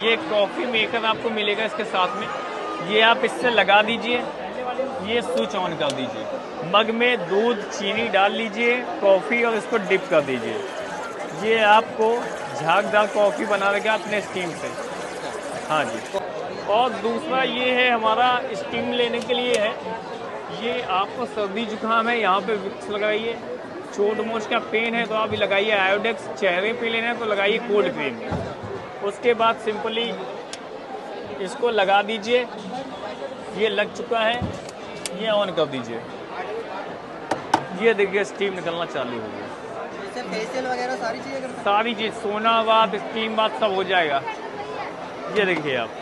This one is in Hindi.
ये कॉफ़ी मेकर आपको मिलेगा इसके साथ में। ये आप इससे लगा दीजिए, ये स्विच ऑन कर दीजिए। मग में दूध चीनी डाल लीजिए, कॉफ़ी, और इसको डिप कर दीजिए। ये आपको झागदार कॉफ़ी बना देगा अपने स्टीम से। हाँ जी। और दूसरा ये है हमारा स्टीम लेने के लिए है। ये आपको सर्दी जुकाम है, यहाँ पे विक्स लगाइए। चोट मोच का पेन है तो आप लगाइए आयोडेक्स। चेहरे पे लेना है तो लगाइए कोल्ड क्रीम। उसके बाद सिंपली इसको लगा दीजिए। ये लग चुका है, ये ऑन कर दीजिए। ये देखिए स्टीम निकलना चालू हो गया। इससे फेशियल वगैरह सारी चीज़ें सारी चीज़, सोना बात, स्टीम बात, सब हो जाएगा। ये देखिए आप।